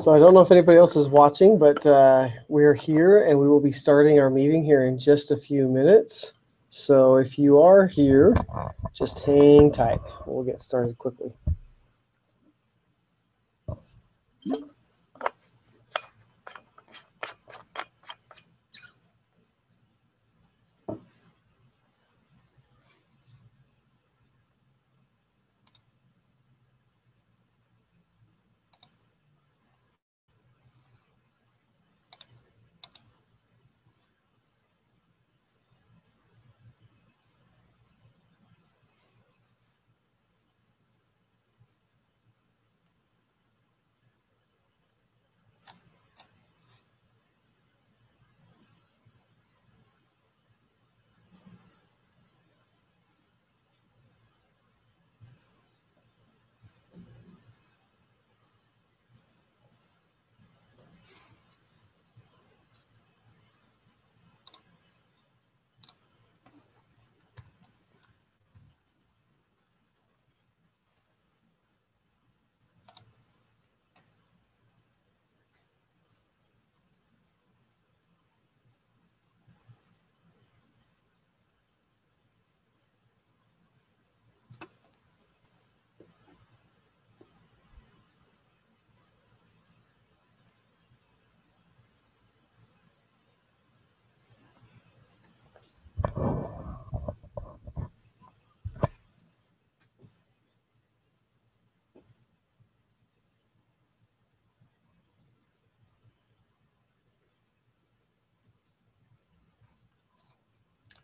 So I don't know if anybody else is watching, but we're here and we will be starting our meeting here in just a few minutes. So if you are here, just hang tight. We'll get started quickly.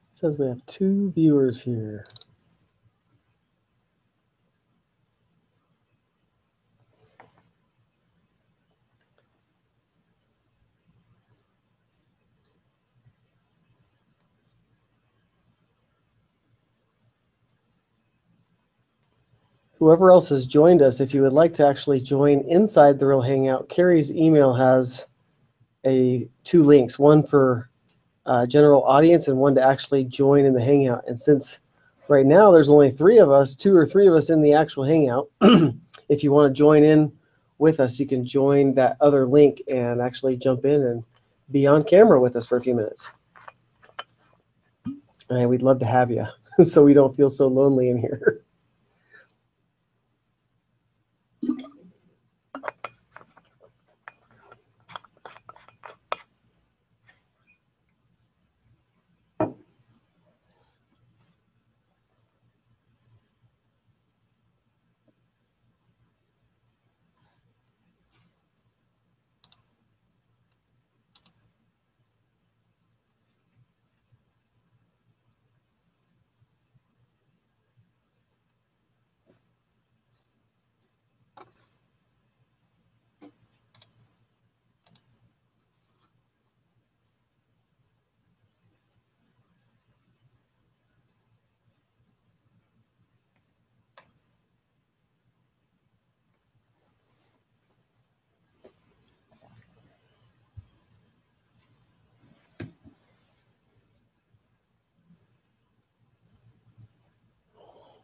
It says we have 2 viewers here. Whoever else has joined us, if you would like to actually join inside the real Hangout, Carrie's email has 2 links, one for general audience and one to actually join in the Hangout. And since right now there's only 3 of us, 2 or 3 of us in the actual Hangout, if you want to join in with us, you can join that other link and actually jump in and be on camera with us for a few minutes. And we'd love to have you so we don't feel so lonely in here.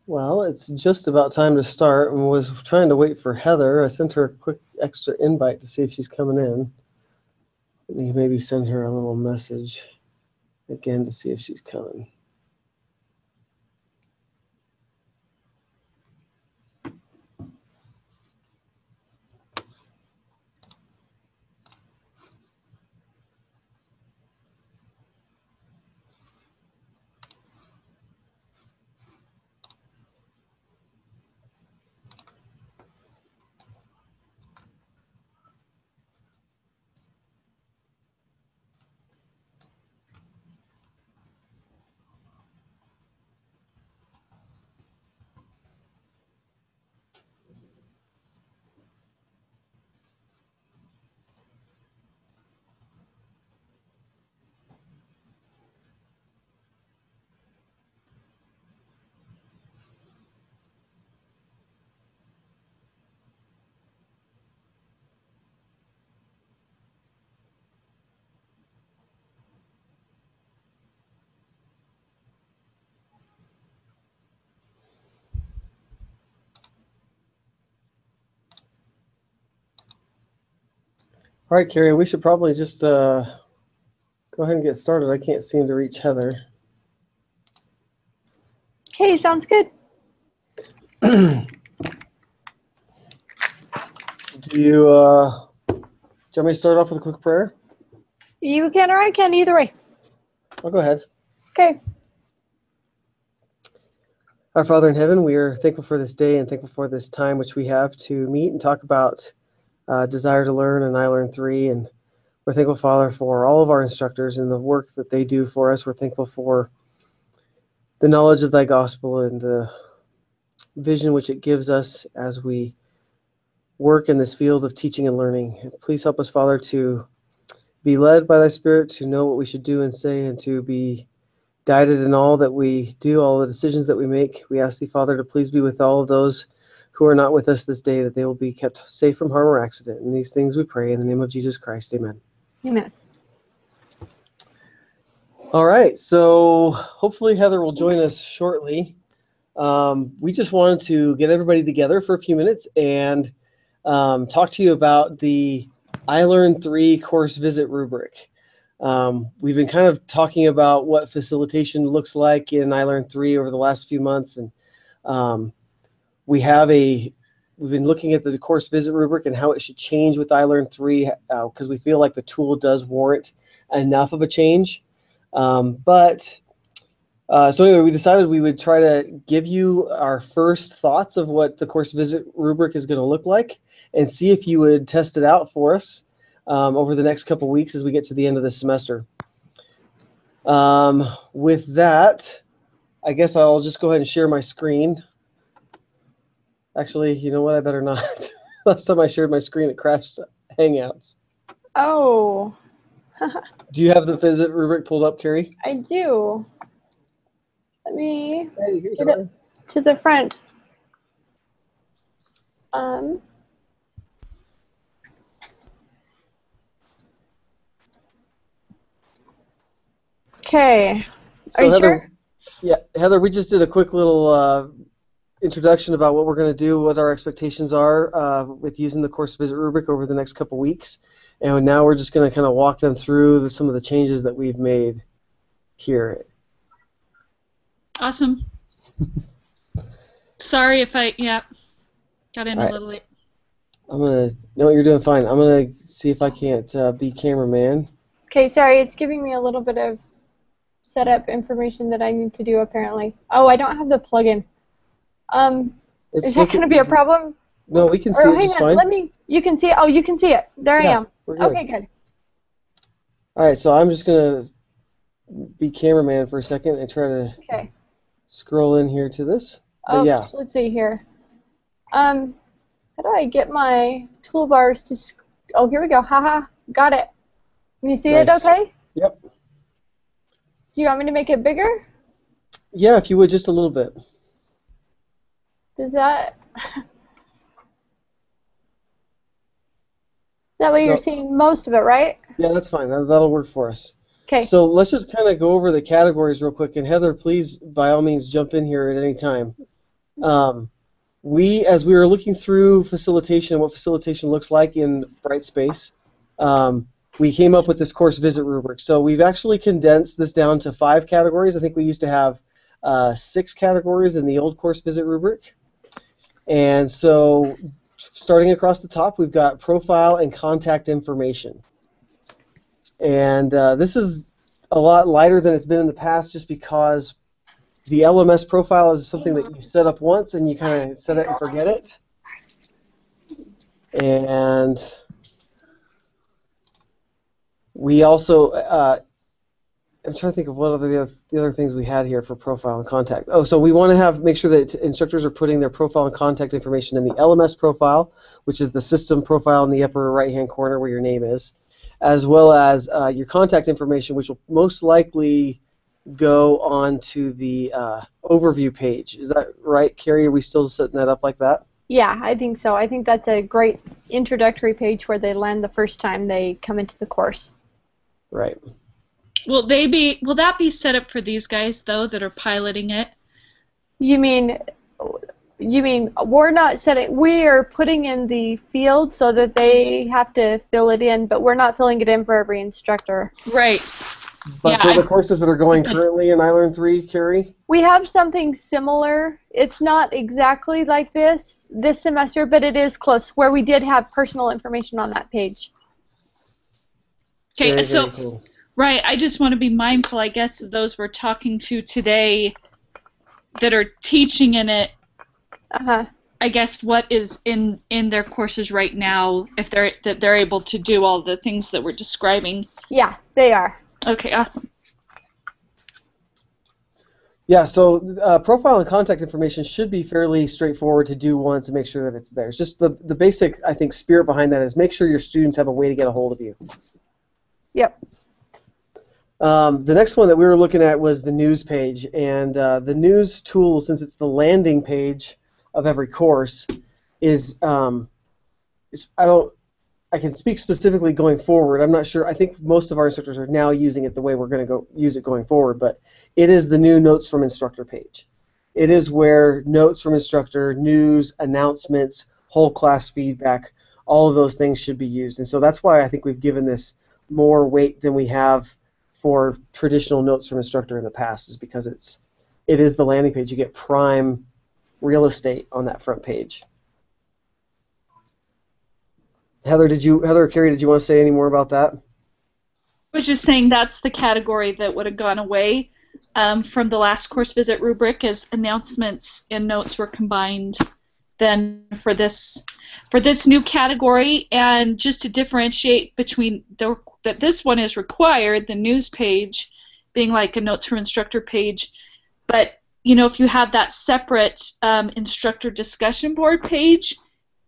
Well, it's just about time to start and was trying to wait for Heather. I sent her a quick extra invite to see if she's coming in. Let me maybe send her a little message again to see if she's coming. All right, Carrie, we should probably just go ahead and get started. I can't seem to reach Heather. Okay, sounds good. Do you want me to start off with a quick prayer? You can or I can, either way. I'll go ahead. Okay. Our Father in heaven, we are thankful for this day and thankful for this time which we have to meet and talk about Desire to Learn and I Learn 3. And we're thankful, Father, for all of our instructors and the work that they do for us. We're thankful for the knowledge of thy gospel and the vision which it gives us as we work in this field of teaching and learning. Please help us, Father, to be led by thy Spirit, to know what we should do and say, and to be guided in all that we do, all the decisions that we make. We ask thee, Father, to please be with all of those who are not with us this day, that they will be kept safe from harm or accident. And these things we pray in the name of Jesus Christ. Amen. Amen. All right, so hopefully Heather will join us shortly. We just wanted to get everybody together for a few minutes and talk to you about the I Learn 3 course visit rubric. We've been kind of talking about what facilitation looks like in I Learn 3 over the last few months, and we've been looking at the course visit rubric and how it should change with I Learn 3 because we feel like the tool does warrant enough of a change. So anyway, we decided we would try to give you our first thoughts of what the course visit rubric is going to look like and see if you would test it out for us over the next couple weeks as we get to the end of the semester. With that, I guess I'll just go ahead and share my screen. Actually, you know what? I better not. Last time I shared my screen, it crashed Hangouts. Oh. Do you have the visit rubric pulled up, Carrie? I do. Let me Hey, get it to the front. Okay. So Are you Heather, sure? Yeah, Heather, we just did a quick little introduction about what we're going to do, what our expectations are with using the course visit rubric over the next couple weeks. And now we're just going to kind of walk them through some of the changes that we've made here. Awesome. Sorry if I, got in a little late. No, you're doing fine. I'm going to see if I can't be cameraman. Okay, sorry, it's giving me a little bit of setup information that I need to do apparently. Oh, I don't have the plugin. Is that going to be a problem? No, we can see it just fine. You can see it? Oh, you can see it. There I am. Okay, good. All right, so I'm just going to be cameraman for a second and try to scroll in here to this. Oh, yeah. Let's see here. How do I get my toolbars to... Oh, here we go. Haha, got it. Can you see it okay? Yep. Do you want me to make it bigger? Yeah, if you would, just a little bit. Does that... That way you're seeing most of it, right? Yeah, that's fine. That'll work for us. Okay. So let's just kind of go over the categories real quick. And Heather, please, by all means, jump in here at any time. As we were looking through facilitation and what facilitation looks like in Brightspace, we came up with this course visit rubric. So we've actually condensed this down to 5 categories. I think we used to have 6 categories in the old course visit rubric. And so starting across the top, we've got profile and contact information. And this is a lot lighter than it's been in the past just because the LMS profile is something that you set up once and you kind of set it and forget it. And we also, I'm trying to think of what the other things we had here for profile and contact. Oh, so we want to make sure that instructors are putting their profile and contact information in the LMS profile, which is the system profile in the upper right-hand corner where your name is, as well as your contact information, which will most likely go onto the overview page. Is that right, Carrie? Are we still setting that up like that? Yeah, I think so. I think that's a great introductory page where they land the first time they come into the course. Right. Will that be set up for these guys though that are piloting it? You mean You mean we're not setting, we are putting in the field so that they have to fill it in, but we're not filling it in for every instructor. Right. But for the courses that are going currently in iLearn 3, Carrie? We have something similar. It's not exactly like this semester, but it is close, where we did have personal information on that page. Okay, Very, so, very cool. right, I just want to be mindful, I guess, of those we're talking to today that are teaching in it. I guess what is in their courses right now, if they're able to do all the things that we're describing. Yeah, they are. Okay, awesome. Yeah, so profile and contact information should be fairly straightforward to do once and make sure that it's there. It's just the basic, I think, spirit behind that is make sure your students have a way to get a hold of you. Yep. The next one that we were looking at was the news page, and the news tool, since it's the landing page of every course, I can speak specifically going forward. I'm not sure. I think most of our instructors are now using it the way we're going to use it going forward, but it is the new Notes from Instructor page. It is where notes from instructor, news, announcements, whole class feedback, all of those things should be used. And so that's why I think we've given this more weight than we have for traditional notes from instructor in the past, is because it is the landing page. You get prime real estate on that front page. Heather or Carrie, did you want to say any more about that? I was just saying that's the category that would have gone away from the last course visit rubric, as announcements and notes were combined then for this new category. And just to differentiate between that this one is required, the news page being like a notes from instructor page, but if you have that separate instructor discussion board page,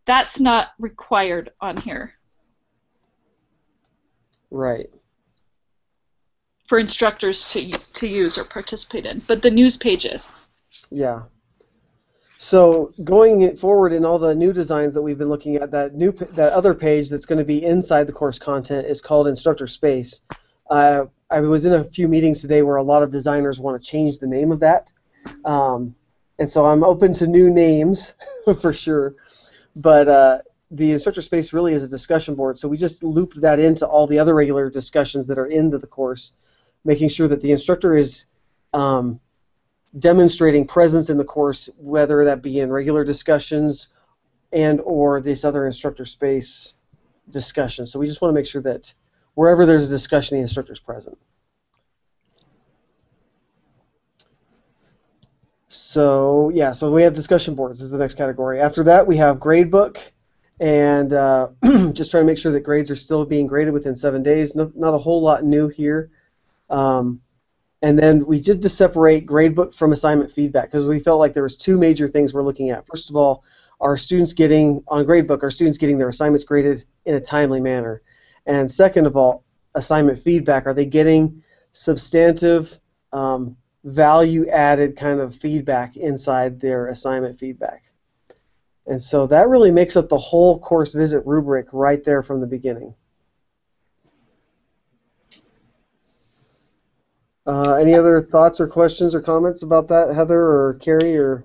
that's not required on here. Right. For instructors to use or participate in, but the news pages. Yeah. So going forward in all the new designs that we've been looking at, that other page that's going to be inside the course content is called Instructor Space. I was in a few meetings today where a lot of designers want to change the name of that, and so I'm open to new names for sure. But the Instructor Space really is a discussion board, so we just looped that into all the other regular discussions that are into the course, making sure that the instructor is demonstrating presence in the course, whether that be in regular discussions and or this other Instructor Space discussion. So we just want to make sure that wherever there's a discussion, the instructor is present. So yeah, so we have discussion boards is the next category. After that, we have gradebook, and just trying to make sure that grades are still being graded within 7 days. Not a whole lot new here. And then we did to separate gradebook from assignment feedback, because we felt like there was two major things we're looking at. First of all, on gradebook, are students getting their assignments graded in a timely manner? And second of all, assignment feedback, are they getting substantive value-added kind of feedback inside their assignment feedback? And so that really makes up the whole course visit rubric right there from the beginning. Any other thoughts or questions or comments about that, Heather or Carrie? Or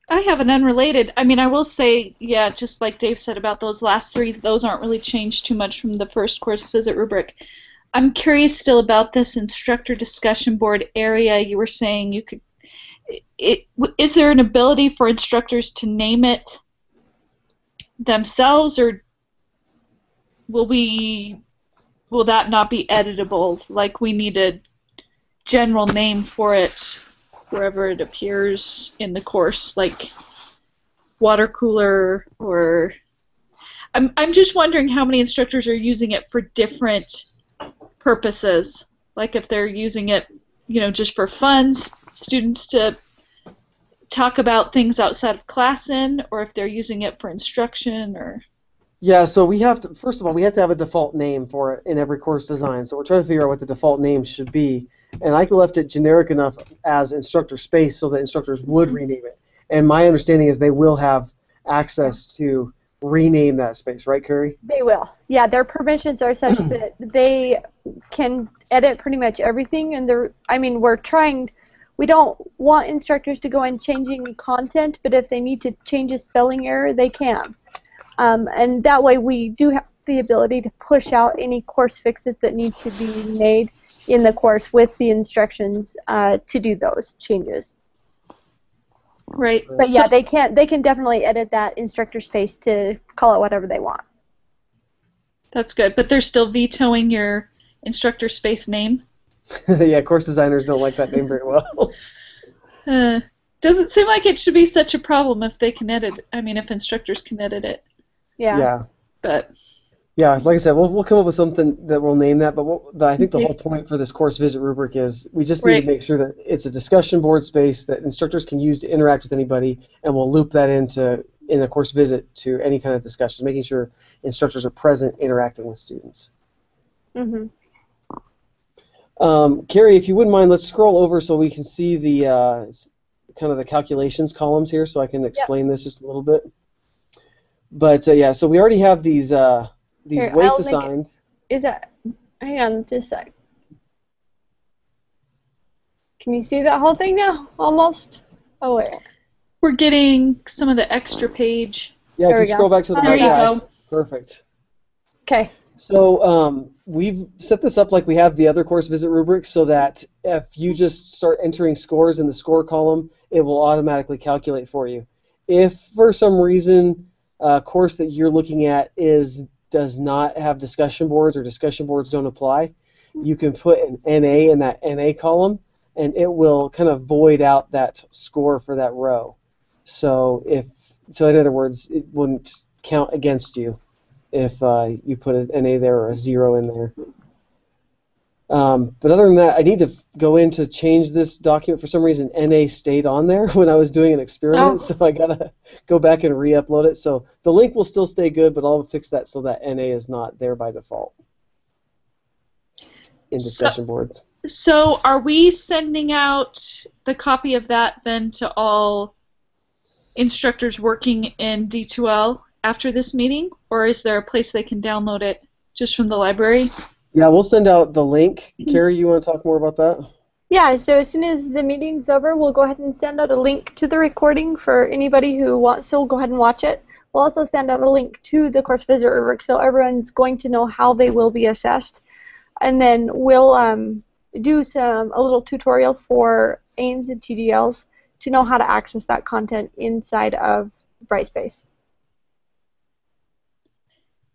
I have an unrelated. I mean, I will say, yeah, just like Dave said about those last three, those aren't really changed too much from the first course visit rubric. I'm curious still about this instructor discussion board area. You were saying you could. Is there an ability for instructors to name it themselves, or will that not be editable? Like, we need a general name for it wherever it appears in the course, like water cooler, or I'm just wondering how many instructors are using it for different purposes. Like if they're using it, just for fun, students to talk about things outside of class in, or if they're using it for instruction, or... Yeah, so we have to, first of all, we have to have a default name for it in every course design. So we're trying to figure out what the default name should be. And I left it generic enough as Instructor Space so that instructors would rename it. And my understanding is they will have access to rename that space, right, Carrie? They will. Yeah, their permissions are such that they can edit pretty much everything. And we're we don't want instructors to go in changing content, but if they need to change a spelling error, they can. And that way we do have the ability to push out any course fixes that need to be made in the course with the instructions to do those changes. Right. But yeah, they can definitely edit that instructor space to call it whatever they want. That's good. But they're still vetoing your instructor space name? Yeah, course designers don't like that name very well. Doesn't seem like it should be such a problem if they can edit. I mean, if instructors can edit it. Yeah. But yeah, like I said, we'll come up with something that we'll name that. But I think the whole point for this course visit rubric is we just need to make sure that it's a discussion board space that instructors can use to interact with anybody, and we'll loop that in a course visit to any kind of discussion, making sure instructors are present interacting with students. Mm-hmm. Carrie, if you wouldn't mind, let's scroll over so we can see the kind of the calculations columns here, so I can explain this just a little bit. But yeah, so we already have these weights assigned. Is that? Hang on, just a sec. Can you see that whole thing now? Almost. Oh wait. We're getting some of the extra page. Yeah, if you scroll back to the there you go. Perfect. Okay. So we've set this up like we have the other course visit rubrics, so that if you just start entering scores in the score column, it will automatically calculate for you. If for some reason a course that you're looking at does not have discussion boards or discussion boards don't apply, you can put an NA in that NA column, and it will kind of void out that score for that row. So in other words, it wouldn't count against you if you put an NA there or a 0 in there. But other than that, I need to go in to change this document. For some reason, NA stayed on there when I was doing an experiment, so I gotta go back and re-upload it. So the link will still stay good, but I'll fix that so that NA is not there by default in discussion boards. So are we sending out the copy of that then to all instructors working in D2L after this meeting, or is there a place they can download it just from the library? Yeah, we'll send out the link. Carrie, you want to talk more about that? Yeah, so as soon as the meeting's over, we'll go ahead and send out a link to the recording for anybody who wants to go ahead and watch it. We'll also send out a link to the course visit rubric so everyone's going to know how they will be assessed. And then we'll do a little tutorial for AIMS and TDLs to know how to access that content inside of Brightspace.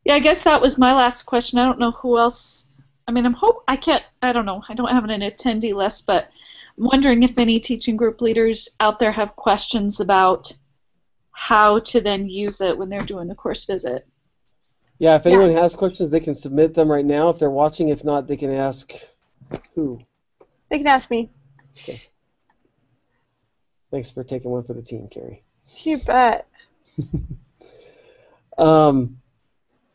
Yeah, I guess that was my last question. I don't know who else. I mean, I don't know. I don't have an attendee list, but I'm wondering if any teaching group leaders out there have questions about how to then use it when they're doing the course visit. Yeah, if anyone has questions, they can submit them right now if they're watching. If not, they can ask who? They can ask me. Okay. Thanks for taking one for the team, Carrie. You bet.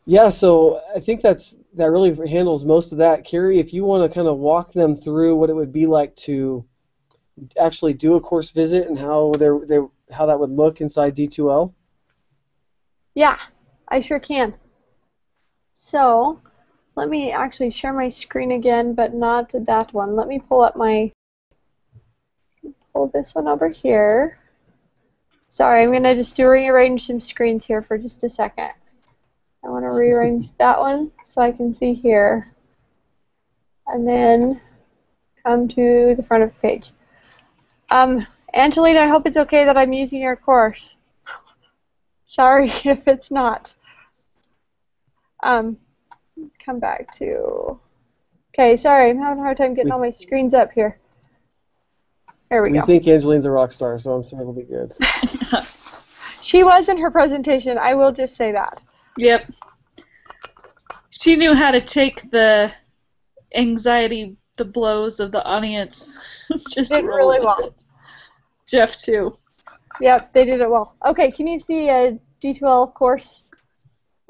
Yeah, so I think that really handles most of that. Carrie, if you want to kind of walk them through what it would be like to actually do a course visit and how that would look inside D2L. Yeah, I sure can. So let me actually share my screen again, but not that one. Let me pull this one over here. Sorry, I'm going to just rearrange some screens here for just a second. I want to rearrange that one so I can see here. And then come to the front of the page. Angelina, I hope it's okay that I'm using your course. Sorry if it's not. Come back to... Okay, sorry, I'm having a hard time getting all my screens up here. There we go. We think Angelina's a rock star, so I'm sure it'll be good. She was in her presentation, I will just say that. Yep. She knew how to take the anxiety, the blows of the audience. Just did really well. It. Jeff, too. Yep, they did it well. Okay, can you see a D2L course,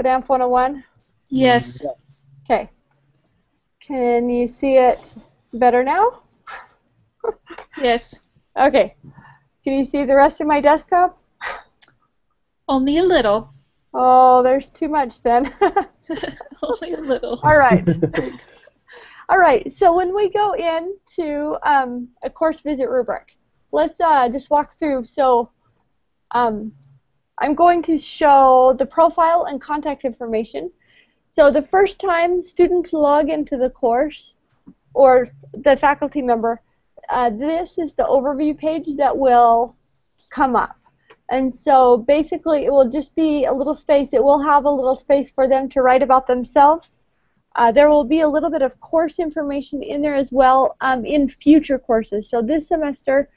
BDAMF 101? Yes. Okay. Can you see it better now? Yes. Okay. Can you see the rest of my desktop? Only a little. Oh, there's too much then. Only a little. All right. All right, so when we go into a course visit rubric, let's just walk through. So I'm going to show the profile and contact information. So the first time students log into the course, or the faculty member, this is the overview page that will come up. And so basically it will just be a little space. It will have a little space for them to write about themselves. There will be a little bit of course information in there as well in future courses. So this semester,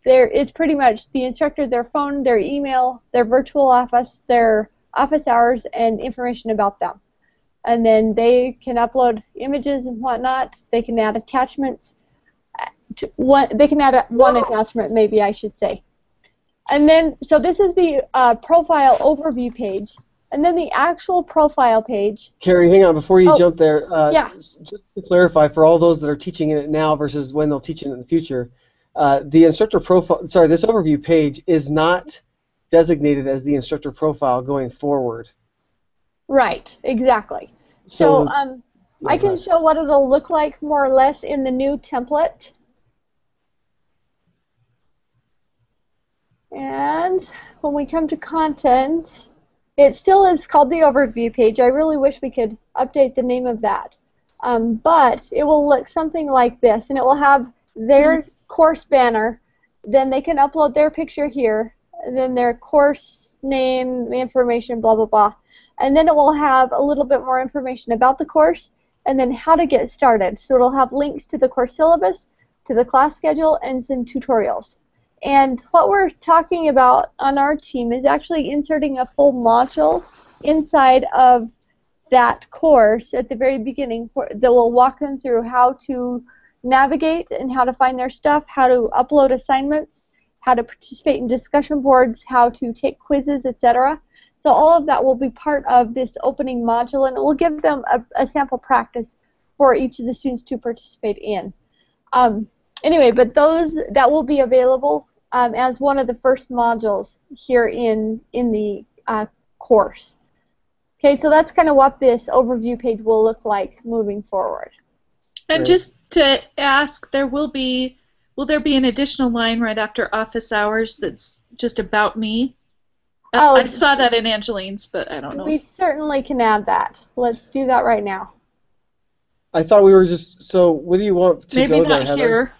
it's pretty much the instructor, their phone, their email, their virtual office, their office hours, and information about them. And then they can upload images and whatnot. They can add attachments. They can add one attachment, maybe I should say. And then, so this is the profile overview page. And then the actual profile page. Carrie, hang on, before you jump there, yeah. Just to clarify for all those that are teaching it now versus when they'll teach it in the future, the instructor profile, sorry, this overview page is not designated as the instructor profile going forward. Right, exactly. So I can show what it'll look like more or less in the new template. And when we come to content, it still is called the overview page. I really wish we could update the name of that. But it will look something like this, and it will have their course banner. Then they can upload their picture here, and then their course name, information, blah, blah, blah. And then it will have a little bit more information about the course and then how to get started. So it'll have links to the course syllabus, to the class schedule, and some tutorials. And what we're talking about on our team is actually inserting a full module inside of that course at the very beginning that will walk them through how to navigate and how to find their stuff, how to upload assignments, how to participate in discussion boards, how to take quizzes, etc. So all of that will be part of this opening module, and it will give them a sample practice for each of the students to participate in. Anyway, but that will be available as one of the first modules here in the course. Okay, so that's kind of what this overview page will look like moving forward. And right. Just to ask, will there be an additional line right after office hours that's just about me? Oh, I saw that in Angeline's, but I don't know. We certainly can add that. Let's do that right now. I thought we were just, so what do you want to Maybe go not there, here.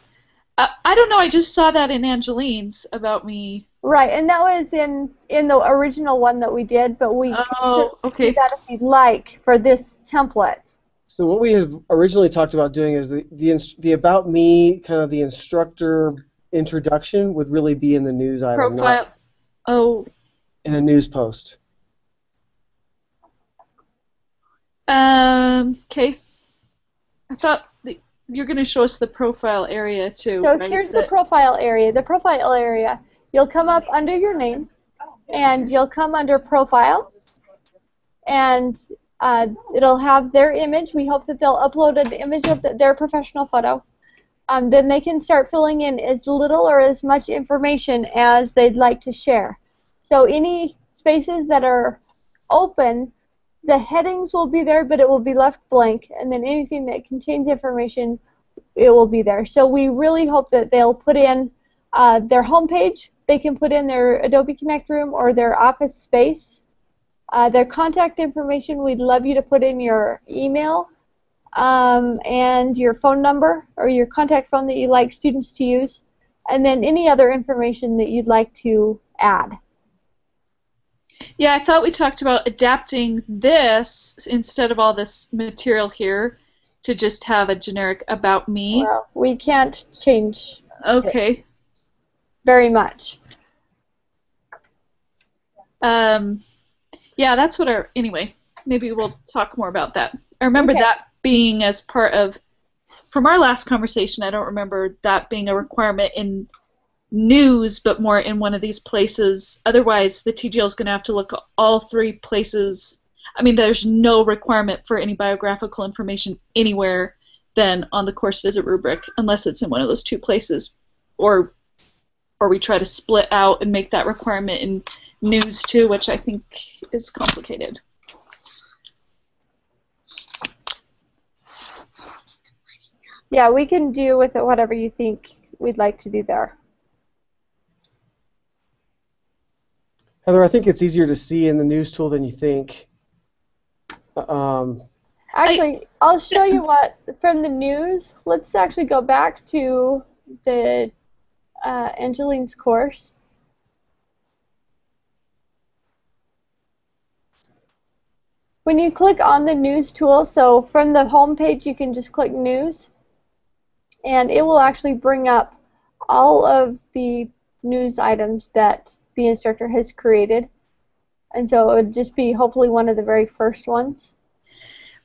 I don't know, I just saw that in Angeline's about me. Right, and that was in the original one that we did, but we can do that if you'd like for this template. So what we had originally talked about doing is the about me, kind of the instructor introduction would really be in the news item. Profile. In a news post. Okay. I thought you're going to show us the profile area too. So right? here's the profile area. The profile area, you'll come up under your name, and you'll come under profile, and it'll have their image. We hope that they'll upload an image of their professional photo. Then they can start filling in as little or as much information as they'd like to share. So any spaces that are open, the headings will be there, but it will be left blank. And then anything that contains information, it will be there. So we really hope that they'll put in their home page. They can put in their Adobe Connect room or their office space. Their contact information, we'd love you to put in your email and your phone number or your contact phone that you'd like students to use. And then any other information that you'd like to add. Yeah, I thought we talked about adapting this instead of all this material here to just have a generic about me. Well, we can't change it very much. Yeah, that's what anyway, maybe we'll talk more about that. I remember that being as part of, from our last conversation, I don't remember that being a requirement in news, but more in one of these places. Otherwise, the TGL is going to have to look at all three places. I mean, there's no requirement for any biographical information anywhere than on the course visit rubric, unless it's in one of those two places, or we try to split out and make that requirement in news too, which I think is complicated. Yeah, we can do with it whatever you think we'd like to do there. Heather, I think it's easier to see in the news tool than you think. Actually, I'll show you what from the news. Let's actually go back to the Angeline's course. When you click on the news tool, so from the home page you can just click news, and it will actually bring up all of the news items that the instructor has created. And so it would just be hopefully one of the very first ones.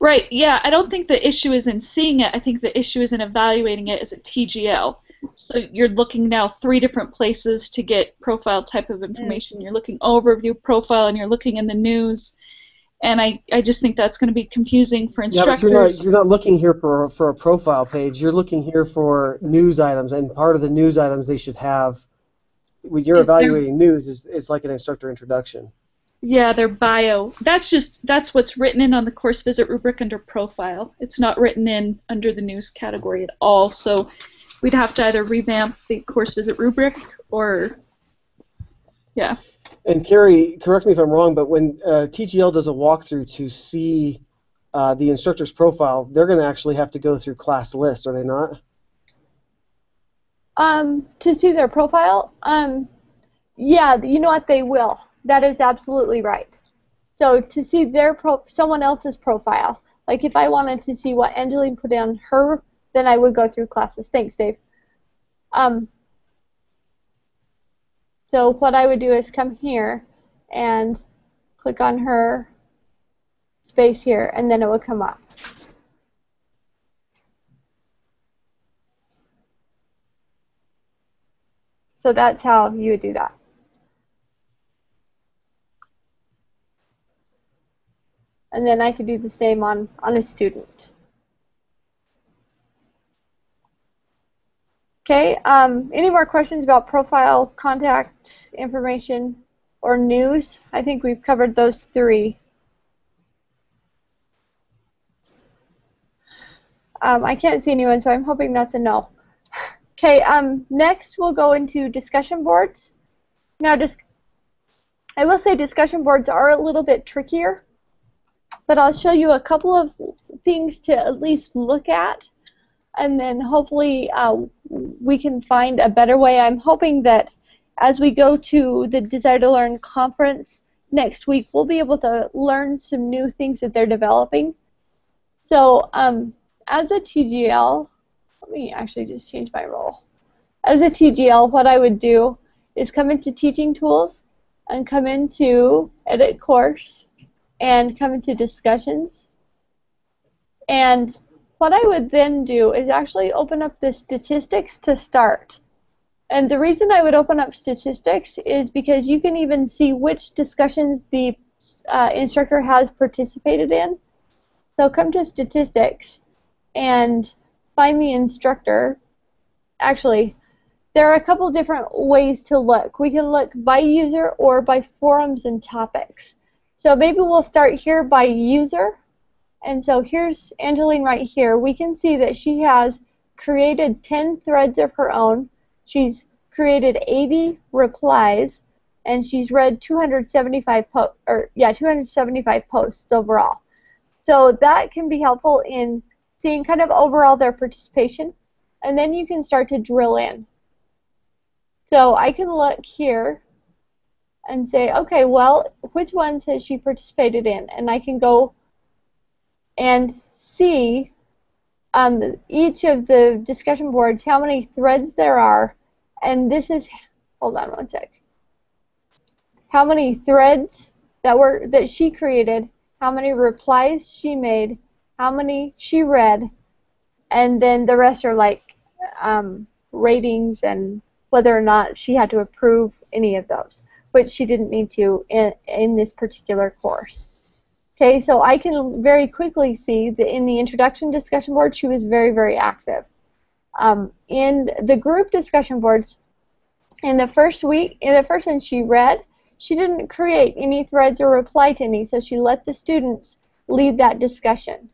Right, yeah, I don't think the issue is in seeing it. I think the issue is in evaluating it as a TGL. So you're looking now 3 different places to get profile type of information. You're looking overview profile, and you're looking in the news. And I just think that's going to be confusing for instructors. Yeah, but you're not looking here for a profile page. You're looking here for news items, and part of the news items they should have, when you're evaluating news, is like an instructor introduction. Yeah, their bio. That's what's written in on the course visit rubric under profile. It's not written in under the news category at all. So we'd have to either revamp the course visit rubric or, yeah. And Carrie, correct me if I'm wrong, but when TGL does a walkthrough to see the instructor's profile, they're going to actually have to go through class list, are they not? To see their profile? Yeah, you know what, they will. That is absolutely right. So to see someone else's profile, like if I wanted to see what Angeline put on her, then I would go through classes. Thanks, Dave. So what I would do is come here and click on her space here, and then it would come up. So that's how you would do that. And then I could do the same on a student. Okay, any more questions about profile, contact information, or news? I think we've covered those 3. I can't see anyone, so I'm hoping that's a no. Okay, next we'll go into discussion boards. Now, I will say discussion boards are a little bit trickier, but I'll show you a couple of things to at least look at, and then hopefully we can find a better way. I'm hoping that as we go to the Desire to Learn conference next week, we'll be able to learn some new things that they're developing. So as a TGL, let me actually just change my role. As a TGL, what I would do is come into Teaching Tools and come into Edit Course and come into Discussions. And what I would then do is actually open up the statistics to start. And the reason I would open up statistics is because you can even see which discussions the instructor has participated in. So come to statistics and find the instructor. Actually, there are a couple different ways to look. We can look by user or by forums and topics. So maybe we'll start here by user. And so here's Angeline right here. We can see that she has created 10 threads of her own. She's created 80 replies, and she's read 275 posts overall. So that can be helpful in seeing kind of overall their participation, and then you can start to drill in. So I can look here and say, okay, well, which ones has she participated in? And I can go and see each of the discussion boards, how many threads there are, and this is, hold on one sec, how many threads that she created, how many replies she made, how many she read, and then the rest are like ratings and whether or not she had to approve any of those, which she didn't need to in this particular course. Okay, so I can very quickly see that in the introduction discussion board, she was very, very active. In the group discussion boards, in the first one she read, she didn't create any threads or reply to any, so she let the students lead that discussion.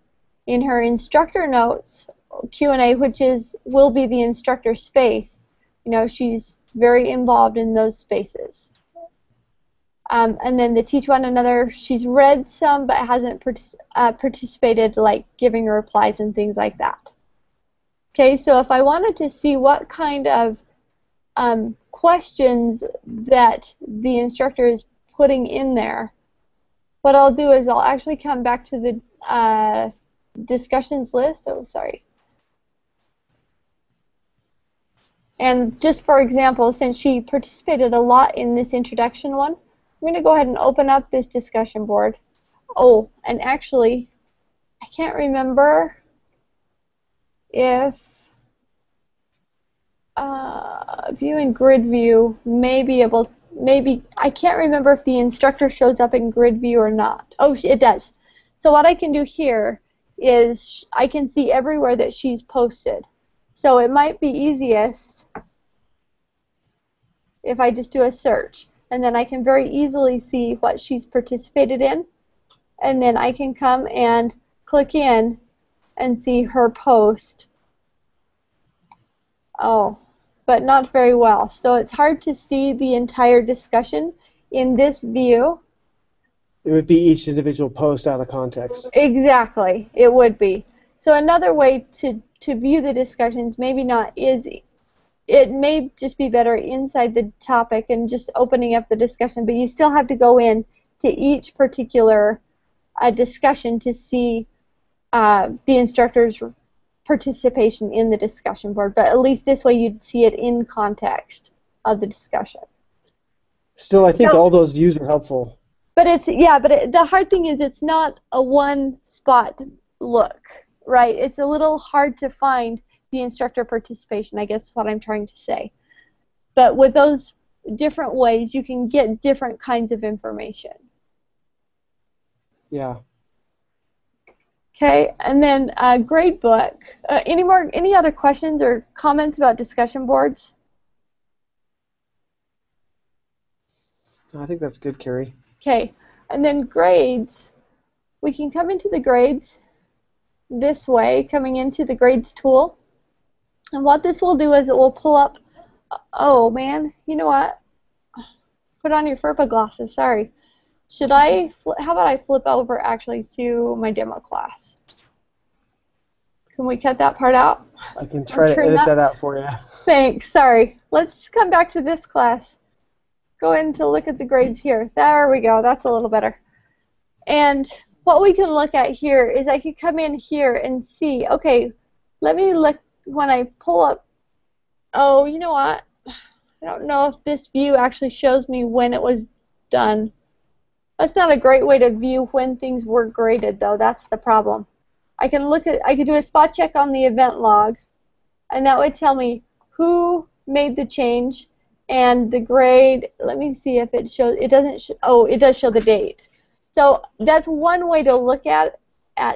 in her instructor notes Q&A, which will be the instructor space, you know, she's very involved in those spaces. And then the teach one another, she's read some but hasn't participated, like giving replies and things like that. Okay, so if I wanted to see what kind of questions that the instructor is putting in there, what I'll do is I'll actually come back to the discussions list. Oh, sorry. And just for example, since she participated a lot in this introduction one, I'm going to go ahead and open up this discussion board. Oh, and actually, I can't remember if view in grid view maybe I can't remember if the instructor shows up in grid view or not. Oh, it does. So what I can do here is I can see everywhere that she's posted. So it might be easiest if I just do a search, and then I can very easily see what she's participated in, and then I can come and click in and see her post. Oh, but not very well. So it's hard to see the entire discussion in this view. It would be each individual post out of context. Exactly, it would be. So another way to view the discussions, maybe not, is it may just be better inside the topic and just opening up the discussion, but you still have to go in to each particular discussion to see the instructor's participation in the discussion board, but at least this way you'd see it in context of the discussion. Still, I think all those views are helpful. But it's, yeah, but the hard thing is it's not a one spot look, right? It's a little hard to find the instructor participation, I guess is what I'm trying to say. But with those different ways, you can get different kinds of information. Yeah. Okay, and then gradebook. Any other questions or comments about discussion boards? I think that's good, Carrie. Okay, and then grades. We can come into the grades this way, coming into the grades tool. And what this will do is it will pull up, oh man, you know what? Put on your FERPA glasses, sorry. Should I, how about I flip over actually to my demo class? Can we cut that part out? I can try to edit that out for you. Thanks, sorry. Let's come back to this class. Go in to look at the grades here. There we go, that's a little better. And what we can look at here is I could come in here and see, okay, let me look when I pull up, oh, you know what? I don't know if this view actually shows me when it was done. That's not a great way to view when things were graded, though. That's the problem. I could do a spot check on the event log, and that would tell me who made the change and the grade. Let me see if it shows. It doesn't. Oh, it does show the date. So that's one way to look at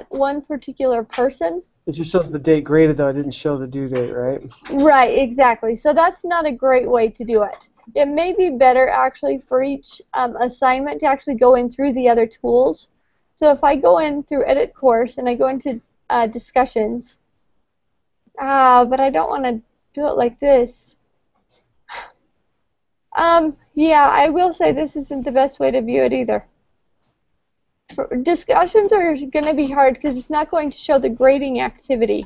one particular person. It just shows the date graded, though. It didn't show the due date, right? Right, exactly. So that's not a great way to do it. It may be better actually for each assignment to actually go in through the other tools. So if I go in through Edit Course and I go into Discussions, but I don't want to do it like this. Yeah, I will say this isn't the best way to view it either. Discussions are going to be hard because it's not going to show the grading activity.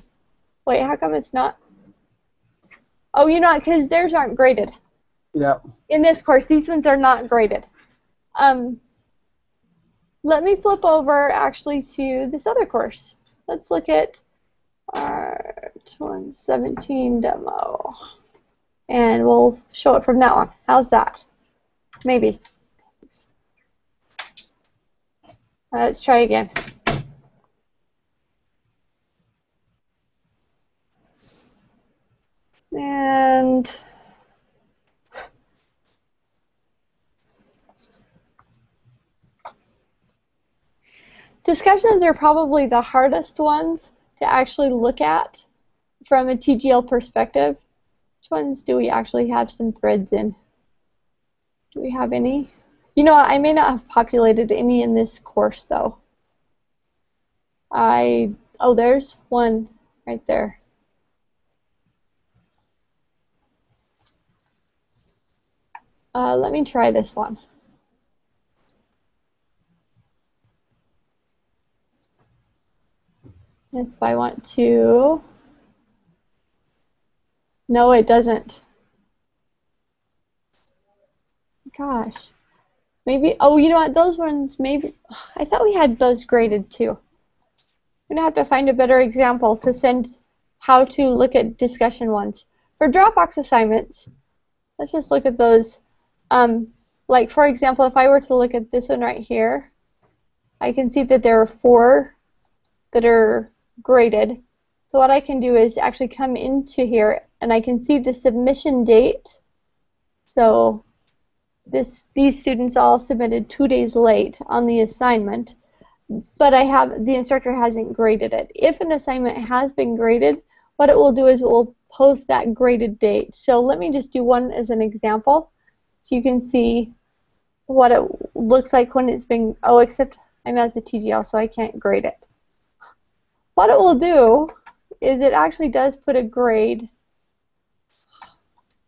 Wait, how come it's not? Oh, you know, because theirs aren't graded. Yeah. In this course, these ones are not graded. Let me flip over actually to this other course. Let's look at our 2017 demo. And we'll show it from that one. How's that? Maybe. Let's try again. And discussions are probably the hardest ones to actually look at from a TGL perspective. Which ones do we actually have some threads in? Do we have any? You know what, I may not have populated any in this course though. I Oh, there's one right there. Let me try this one. If I want to... No, it doesn't. Gosh. Maybe, oh, you know what, those ones, maybe, I thought we had those graded too. I'm going to have to find a better example to send how to look at discussion ones. For Dropbox assignments, let's just look at those. Like, for example, if I were to look at this one right here, I can see that there are 4 that are graded. So what I can do is actually come into here, and I can see the submission date. So these students all submitted 2 days late on the assignment, but the instructor hasn't graded it. If an assignment has been graded, what it will do is it will post that graded date. So let me just do one as an example, so you can see what it looks like when it's been, oh, except I'm as a TGL, so I can't grade it. What it will do is it actually does put a grade.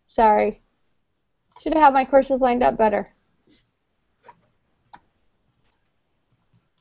Sorry. Should have had my courses lined up better.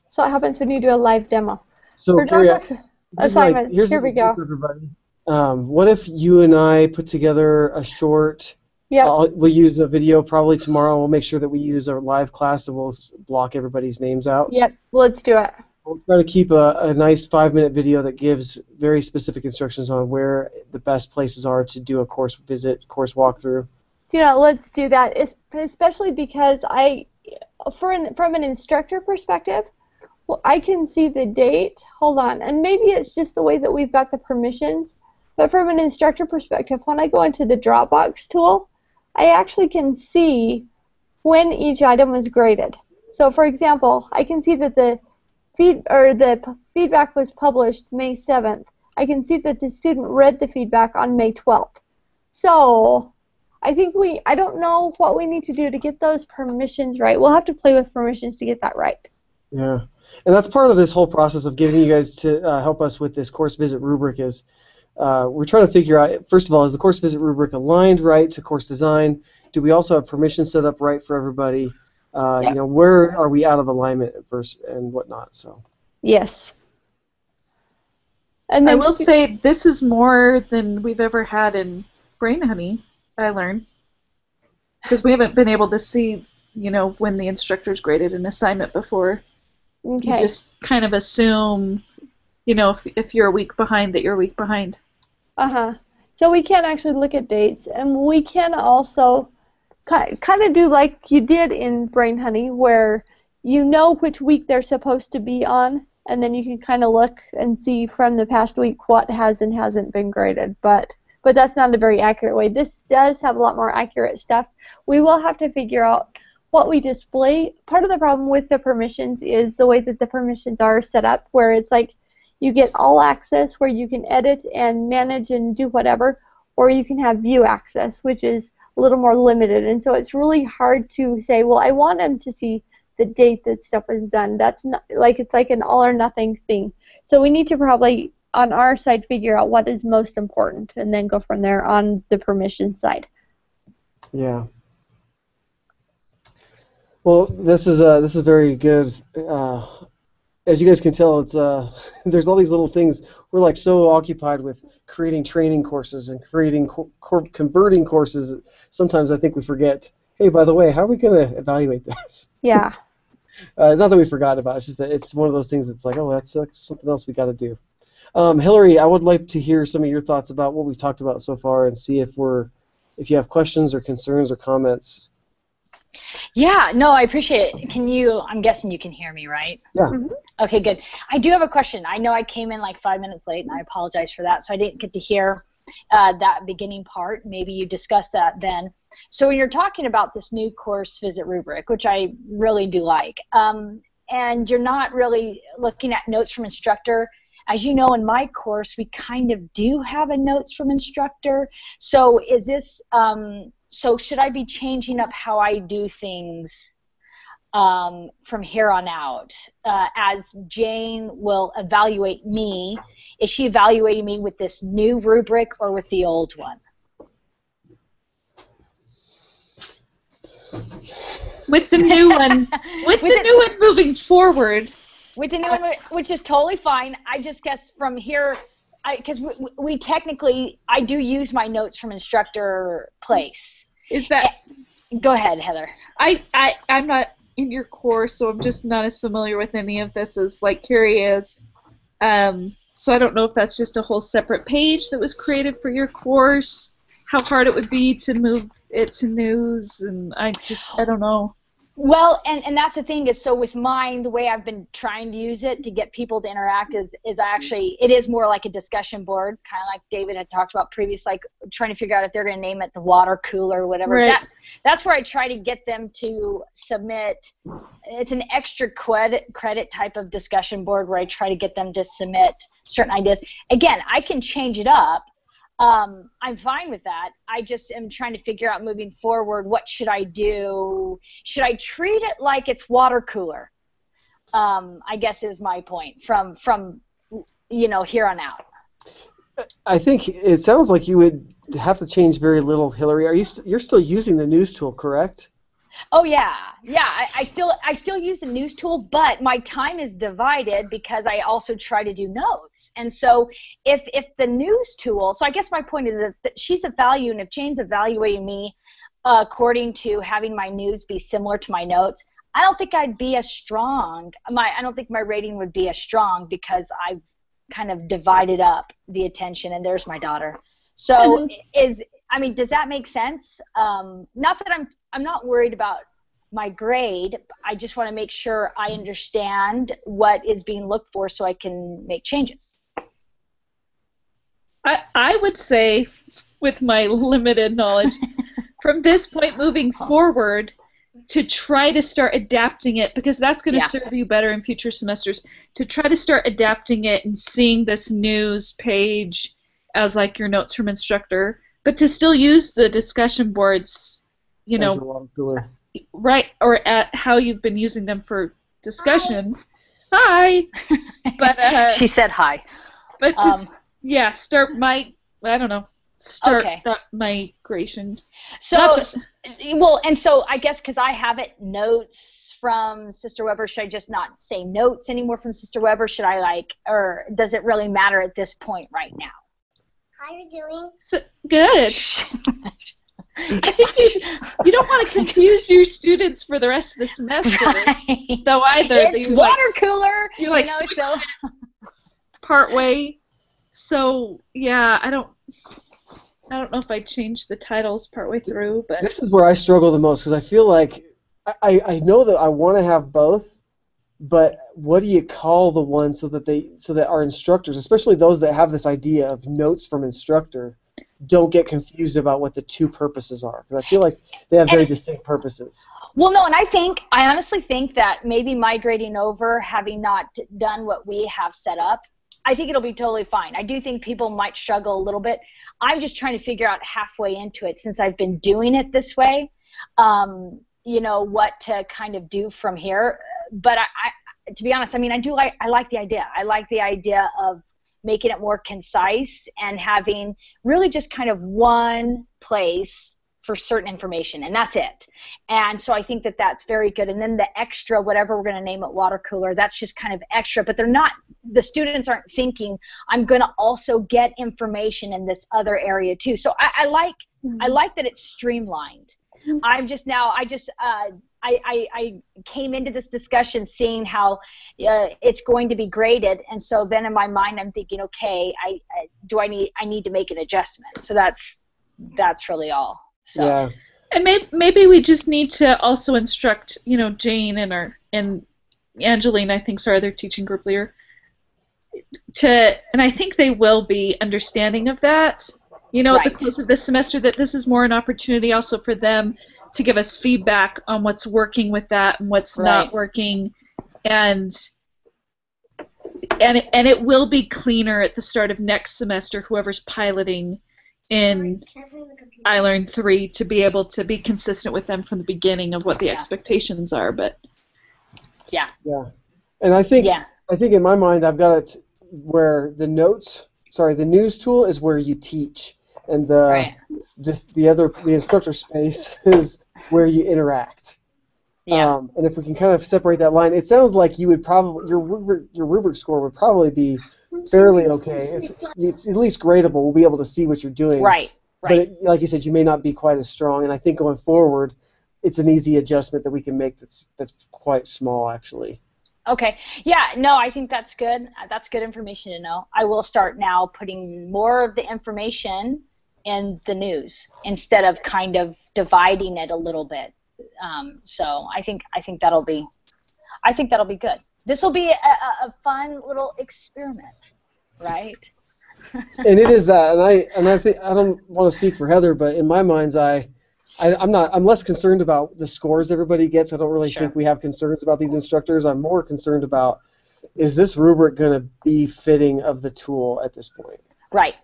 So what happens when you do a live demo? So, For Carrie, Dropbox assignments, here we go. Everybody. What if you and I put together a short, Yep. we'll use a video probably tomorrow. We'll make sure that we use our live class, and we'll block everybody's names out. Yep, let's do it. We'll try to keep a nice 5-minute video that gives very specific instructions on where the best places are to do a course visit, course walkthrough. You know, let's do that, especially because from an instructor perspective, well, I can see the date. Hold on, and maybe it's just the way that we've got the permissions, but from an instructor perspective, when I go into the Dropbox tool, I actually can see when each item was graded. So, for example, I can see that the feedback was published May 7th. I can see that the student read the feedback on May 12th. So I think I don't know what we need to do to get those permissions right. We'll have to play with permissions to get that right. Yeah, and that's part of this whole process of getting you guys to help us with this course visit rubric is we're trying to figure out, first of all, is the course visit rubric aligned right to course design? Do we also have permissions set up right for everybody? Yep. You know, where are we out of alignment first and whatnot? So. Yes. And I then will say this is more than we've ever had in Brain Honey, I learned. Because we haven't been able to see, you know, when the instructor's graded an assignment before. Okay. You just kind of assume, you know, if you're a week behind, that you're a week behind. Uh-huh. So we can actually look at dates, and we can also kind of do like you did in Brain Honey, where you know which week they're supposed to be on, and then you can kind of look and see from the past week what has and hasn't been graded. But that's not a very accurate way. This does have a lot more accurate stuff. We will have to figure out what we display. Part of the problem with the permissions is the way that the permissions are set up, where it's like you get all access where you can edit and manage and do whatever, or you can have view access, which is a little more limited. And so it's really hard to say, well, I want them to see the date that stuff is done. That's not like, it's like an all or nothing thing. So we need to probably on our side figure out what is most important and then go from there on the permission side. Yeah. Well, this is very good. As you guys can tell, it's there's all these little things. We're like so occupied with creating training courses and creating converting courses. Sometimes I think we forget. Hey, by the way, how are we going to evaluate this? Yeah. Not that we forgot about it. It's just that it's one of those things that's like, oh, that's something else we got to do. Hillary, I would like to hear some of your thoughts about what we've talked about so far and see if you have questions or concerns or comments. Yeah, no, I appreciate it. I'm guessing you can hear me, right? Yeah. Mm-hmm. Okay, good. I do have a question. I know I came in like 5 minutes late, and I apologize for that, so I didn't get to hear that beginning part. Maybe you discussed that then. So when you're talking about this new course visit rubric, which I really do like, and you're not really looking at notes from instructor, as you know, in my course, we kind of do have a notes from instructor. So is this, so should I be changing up how I do things from here on out, as Jane will evaluate me? Is she evaluating me with this new rubric or with the old one? With the new one. With the new one moving forward. With the new one, which is totally fine. I just guess from here, because we technically, I do use my notes from instructor place. Is that... Go ahead, Heather. I'm not in your course, so I'm just not as familiar with any of this as like Carrie is. So I don't know if that's just a whole separate page that was created for your course, how hard it would be to move it to news, and I don't know. Well, and that's the thing is, so with mine, the way I've been trying to use it to get people to interact is actually, it is more like a discussion board, kind of like David had talked about previous, like trying to figure out if they're going to name it the water cooler or whatever. Right. That's where I try to get them to submit. It's an extra credit type of discussion board where I try to get them to submit certain ideas. Again, I can change it up. I'm fine with that. I just am trying to figure out moving forward, what should I do? Should I treat it like it's water cooler? I guess is my point from here on out. I think it sounds like you would have to change very little, Hillary. You're still using the news tool, correct? Oh yeah. I still use the news tool, but my time is divided because I also try to do notes. And so if the news tool, so I guess my point is that she's evaluating, if Jane's evaluating me according to having my news be similar to my notes, I don't think I'd be as strong. I don't think my rating would be as strong because I've kind of divided up the attention. And there's my daughter. So does that make sense? Not that I'm not worried about my grade. I just want to make sure I understand what is being looked for so I can make changes. I would say, with my limited knowledge, from this point moving forward, to try to start adapting it, because that's going to serve you better in future semesters, to try to start adapting it and seeing this news page as like your notes from instructor, but to still use the discussion boards, right, or at how you've been using them for discussion. Hi. But she said hi. But start that migration. So so I guess because I have it notes from Sister Weber, should I just not say notes anymore from Sister Weber? Should I or does it really matter at this point right now? How are you doing? So, good. I think you don't want to confuse your students for the rest of the semester. Right. Though either. It's water cooler. You're like part way. So yeah, I don't know if I changed the titles partway through, but this is where I struggle the most because I feel like I know that I want to have both, but what do you call the ones so that our instructors, especially those that have this idea of notes from instructor, don't get confused about what the two purposes are? Because I feel like they have very distinct purposes. Well, no, and I honestly think that maybe migrating over, having not done what we have set up, I think it'll be totally fine. I do think people might struggle a little bit. I'm just trying to figure out halfway into it, since I've been doing it this way, what to kind of do from here. But I to be honest, I like the idea. I like the idea of making it more concise and having really just kind of one place for certain information, and that's it. And so I think that that's very good. And then the extra, whatever we're going to name it, water cooler, that's just kind of extra, but the students aren't thinking, I'm going to also get information in this other area too. So I like that it's streamlined. I came into this discussion seeing how it's going to be graded, and so then in my mind I'm thinking, okay, I need to make an adjustment. So that's really all. So. Yeah. And maybe we just need to also instruct, Jane and Angeline, I think, is our other teaching group leader, and I think they will be understanding of that. At the close of this semester, that this is more an opportunity also for them to give us feedback on what's working with that and what's not working, and it will be cleaner at the start of next semester, whoever's piloting in iLearn 3, to be able to be consistent with them from the beginning of what the expectations are. But Yeah. Yeah. And I think Yeah. in my mind I've got it where the news tool is where you teach, and Right. the instructor space is where you interact. Yeah. And if we can kind of separate that line, it sounds like you would probably your rubric score would probably be fairly okay. It's at least gradable. We'll be able to see what you're doing. Right. But like you said, you may not be quite as strong. And I think going forward, it's an easy adjustment that we can make. That's quite small, actually. Okay. Yeah, no, I think that's good. That's good information to know. I will start now putting more of the information in the news instead of kind of dividing it a little bit. So I think that'll be good. This will be a fun little experiment, right? And it is that, and I think I don't want to speak for Heather, but in my mind's eye, I'm less concerned about the scores everybody gets. I don't really think we have concerns about these instructors. I'm more concerned about, is this rubric going to be fitting of the tool at this point? Right.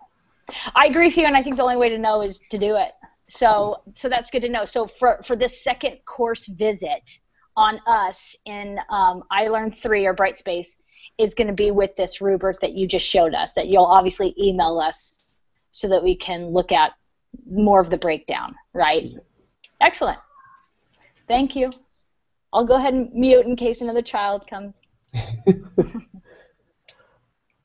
I agree with you, and I think the only way to know is to do it. So that's good to know. So for this second course visit on us in I Learned 3 or Brightspace is going to be with this rubric that you just showed us, that you'll obviously email us so that we can look at more of the breakdown, right? Excellent. Thank you. I'll go ahead and mute in case another child comes.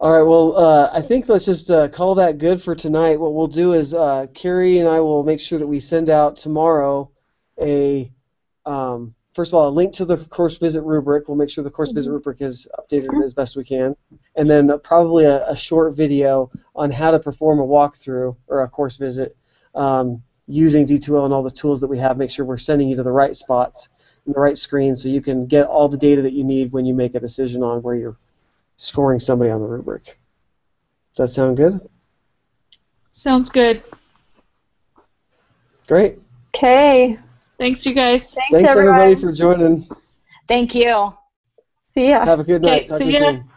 All right, well, I think let's just call that good for tonight. What we'll do is Carrie and I will make sure that we send out tomorrow first of all, a link to the course visit rubric. We'll make sure the course visit rubric is updated as best we can. And then probably a short video on how to perform a walkthrough or a course visit using D2L and all the tools that we have. Make sure we're sending you to the right spots and the right screen so you can get all the data that you need when you make a decision on where you're scoring somebody on the rubric. Does that sound good? Sounds good. Great. Okay. Thanks, you guys. Thanks everybody for joining. Thank you. See ya. Have a good night. Okay, Talk to see you ya. soon.